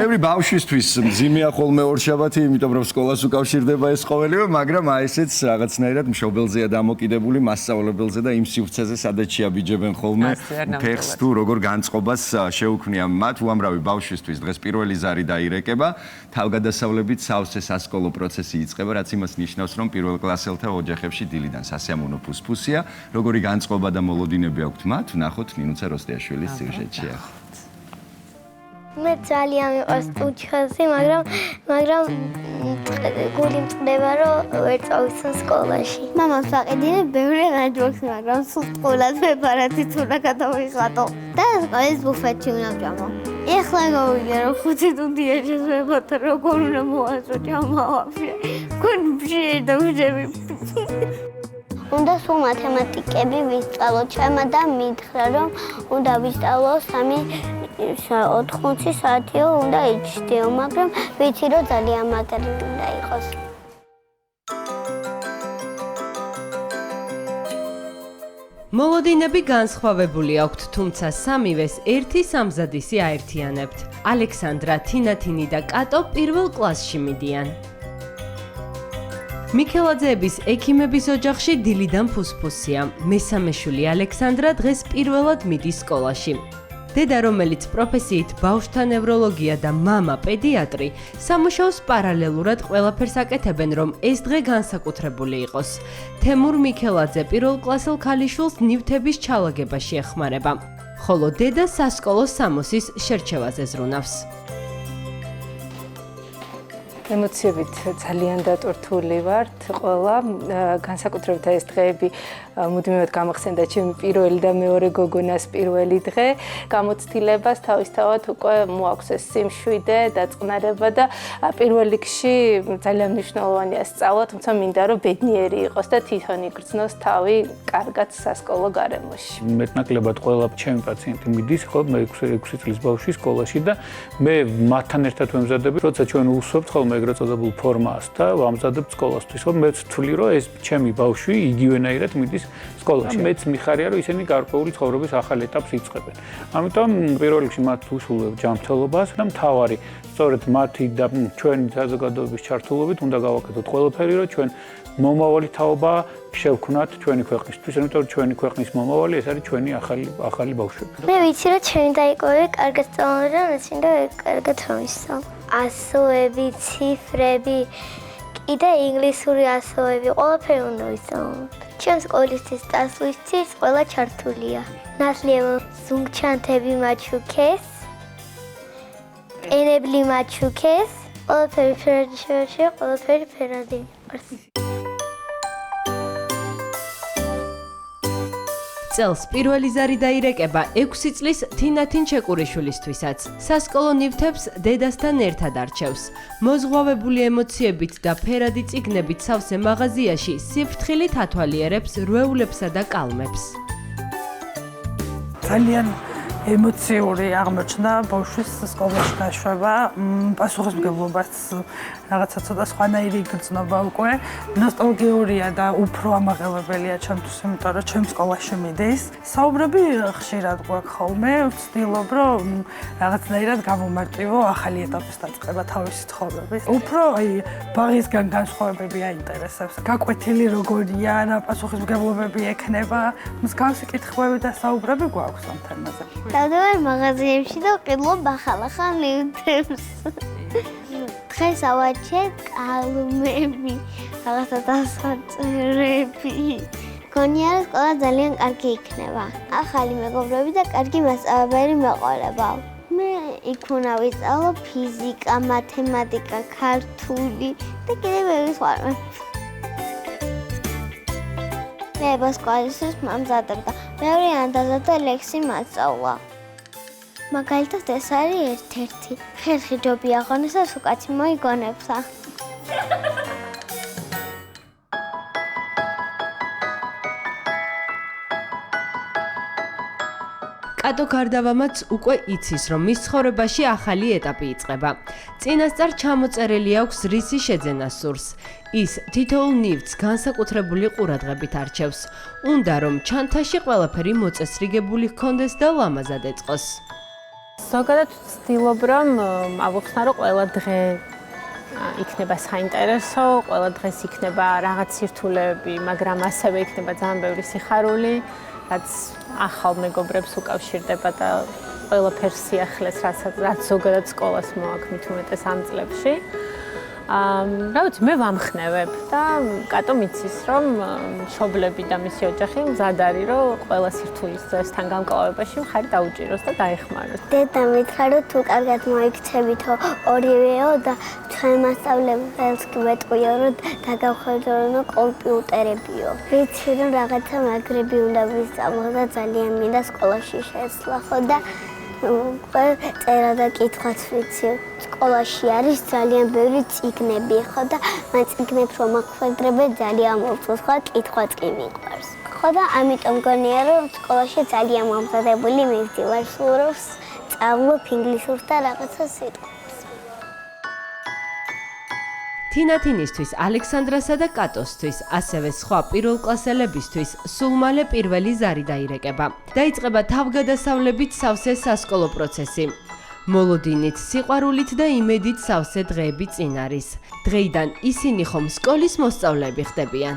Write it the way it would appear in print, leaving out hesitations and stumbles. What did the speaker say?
Ბევრი ბავშვისთვის მძიმეა ხოლმე ორშაბათი, იმიტომ რომ სკოლას უკავშირდება ეს ყოველივე, მაგრამ აი ესეც რაღაცნაირად მშობელზეა დამოკიდებული, მასწავლებელზე და იმ სივრცეზე, სადაც შეაბიჯებენ ხოლმე ფეხს თუ როგორ განწყობას შეუქმნია მათ. უამრავი ბავშვისთვის დღეს პირველი ზარი დაირეკება, თავგადასავლებით სავსე სასკოლო პროცესი იწყება, რაც იმას ნიშნავს, რომ პირველკლასელთა ოჯახებში დილიდან სასიამოვნო ფუსფუსია. Როგორი განწყობა და მოლოდინები აქვთ მათ, ვნახოთ ნინუცა როსტიაშვილის სიუჟეტში. მე ძალიან მიყვარს უჩხაზი, მაგრამ გული მწყდება, რომ ვერ წავისონ სკოლაში. მამას ვაყიდინე ბევრი ნაჯოქს, მაგრამ სულ სკოლას მეპარათით უნდა გადავიღატო. და სკოლის ბუფეტში უნდა ვჭამო. ეხლა გავიგე, რომ 5 წუთია შეგვეფოთა, როგორ უნდა მოვაწვო ჭამავაფშე. გული მშიერ და ვжеები. უნდა სულ მათემატიკები ვისწავლო. ჩემმა და მითხრა, რომ უნდა ვისწავლო 3-4 საათიო უნდა იჩდიო, მაგრამ ვიცი, რომ ძალიან მაგარი უნდა იყოს. მოლოდინები განსხვავებული აქვთ, თუმცა სამივეს ერთი სამზადისი აერთიანებთ. ალექსანდრა, თინათინი და კატო პირველ კლასში მიდიან. მიქელაძეების ექიმების ოჯახში დილიდან ფუსფუსია. მესამე შვილი ალექსანდრა დღეს პირველად მიდის სკოლაში. დედა, რომელიც პროფესიით ბავშვთა ნევროლოგია და მამა პედიატრი, სამუშაოს პარალელურად ყველაფერს აკეთებენ, რომ ეს დღე განსაკუთრებული იყოს. თემურ მიქელაძე პირველკლასელ ქალიშვილს ნივთების ჩალაგებაში ეხმარება, ხოლო დედა სასკოლო სამოსის შერჩევაზე ზრუნავს. ემოციებით ძალიან დატვირთული ვართ ყველა, განსაკუთრებით ეს დღეები მუდმივად გამახსენდა ჩემი პირველი და მეორე გოგონას პირველი დღე. გამოცდილებას თავისთავად უკვე მოაქვს ეს სიმშვიდე, დაწყნარება და პირველ რიგში ძალიან მნიშვნელოვანია სწავლა, თუმცა მინდა რომ ბედნიერი იყოს და თვითონ იგრძნოს თავი კარგად სასკოლო გარემოში. მეტნაკლებად ყველა ჩემი პაციენტი მიდის ხოლმე 6 წლის ბავშვი სკოლაში და მე მათთან ერთად ვემზადები, როცა ჩვენ უსვამთ ხოლმე ეგრეთ წოდებულ ფორმას და ვამზადებთ სკოლასთვის. მე ვთვლი, რომ ეს ჩემი ბავშვი იგივენაირად მიდის სკოლაში. მეც მიხარია, რომ ისინი გარკვეული ცხოვრების ახალ ეტაპს იწყებენ. ამიტომ პირველ რიგში მათ უსულებ ჯანმრთელობას და მთავარი, სწორედ მათი და ჩვენი საზოგადოების ჩართულობით უნდა გავაკეთოთ ყველაფერი, რომ ჩვენ მომავალი თაობა შევქმნათ ჩვენი ქვეყნისთვის, იმიტომ რომ ჩვენი ქვეყნის მომავალი ეს არის ჩვენი ახალი ბავშვები. მე ვიცი, რომ ჩემი დაიკავე კარგად სწავლობ და მე მინდა კარგად რომ ისწავლო. ასოები, ციფრები, კიდე ინგლისური ასოები, ყველაფერი უნდა ვისწავლო. ჩემ სკოლისთვის წასვლისთვის ყველა ჩართულია. ნათლიევო ზუნგჩანთები მაჩუქეს, ენებლი მაჩუქეს, ყველაფერი ფერადი შევარჩიე, ყველაფერი ფერადი მიყვარს. წელს პირველი ზარი დაირეკება 6 წლის თინათინ ჩეკურიშვილისთვისაც. სასკოლო ნივთებს დედასთან ერთად არჩევს. მოზღვავებული ემოციებით და ფერადი წიგნებით სავსე მაღაზიაში სიფრთხილით ათვალიერებს რვეულებსა და კალმებს. ძალიან ემოციური აღმოჩნდა ბავშვის სკოლაში გაშვება, პასუხისმგებლობას რაღაცა ცოტა სხვანაირი იგრძნობა უკვე. ნოსტალგიურია და უფრო ამაღლებელია ჩემთვის, იმიტომ რომ ჩემ სკოლაში მიდის. საუბრები ხშირად გვაქვს ხოლმე, ვცდილობ რომ რაღაცნაირად გამომარტივო ახალი ეტაპის დაწყება თავისი ცხოვრების. უფრო ბაღისგან განსხვავებები აინტერესებს. გაკვეთილი როგორია, რა პასუხისმგებლობები ექნება, მსგავსი კითხვები და საუბრები გვაქვს ამ თემაზე. დავდივარ მაღაზიებში და ვყიდულობ ახალ ნივთებს. დღეს ავაჩეთ კალმები, რაღაცა დასაწერები. გონია რომ სკოლა ძალიან კარგი იქნება. ახალი მეგობრები და კარგი მასწავლებელი მეყოლება. მე იქ უნდა ვისწავლო ფიზიკა, მათემატიკა, ქართული და კიდევ ბევრი სხვა. მე სკოლისთვის მომზადებდა. მეორე ანდაზადა ლექსი მასწავლა. მაგალითად ეს არის ერთ-ერთი. ხერხი ჯობი აღონესას უკაცი მოიგონებსა. კატო გარდავამაც უკვე იცის, რომ მის ცხოვრებაში ახალი ეტაპი იწყება. წინასწარ ჩამოწერილი აქვს რისი შეძენა სურს. ის თითოეულ ნივთს განსაკუთრებული ყურადღებით არჩევს. უნდა რომ ჩანთაში ყველაფერი მოწესრიგებული ჰქონდეს და ლამაზად ეწყოს. ზოგადად ვცდილობ რომ ავუხსნა რომ ყველა დღე იქნება საინტერესო, ყველა დღეს იქნება რაღაც სირთულეები, მაგრამ ასევე იქნება ძალიან ბევრი სიხარული, რაც ახალ მეგობრებს უკავშირდება და ყველაფერს სიახლეს, რაც ზოგადად სკოლას მოაქვს მით უმეტეს ამ წლებში. რა ვიცი, მე ვამხნევებ და კატო მიცის, რომ მშობლები და მისი ოჯახი მზად არის, რომ ყველა სირთულის დღესთან გამკლავებაში მხარი დაუჭიროს და დაეხმაროს. დედა მითხრა რომ თუ კარგად მოიქცებითო ორივეო და ჩვენ მასწავლებელს გვეტყვიო რომ დაგავხედრონო კომპიუტერებიო. ვიცი რომ რაღაცა მაგრები უნდა ვისწავლო და ძალიან მინდა სკოლაში შეეცლახო და წერა და კითხვაც ვიცი. სკოლაში არის ძალიან ბევრი წიგნები, ხო და მან წიგნებს რომ აღვეძრებე ძალიან მოვწონს, ხო კითხვაც კი მიყვარს. ხო და ამიტომ გონია რომ სკოლაში ძალიან მომზადებული მივდივარ, სულ რომ სწავლობ ინგლისურს და რაღაცა სიტყვებს. თინათინისთვის, ალექსანდრასა და კატოსთვის, ასევე სხვა პირველკლასელებისთვის სულ მალე პირველი ზარი დაირეკება. დაიწყება თავგადასავლებით სავსე სასკოლო პროცესი. მოლოდინით, სიყვარულით და იმედით სავსე დღეები წინ არის. დღეიდან ისინი ხომ სკოლის მოსწავლეები ხდებიან.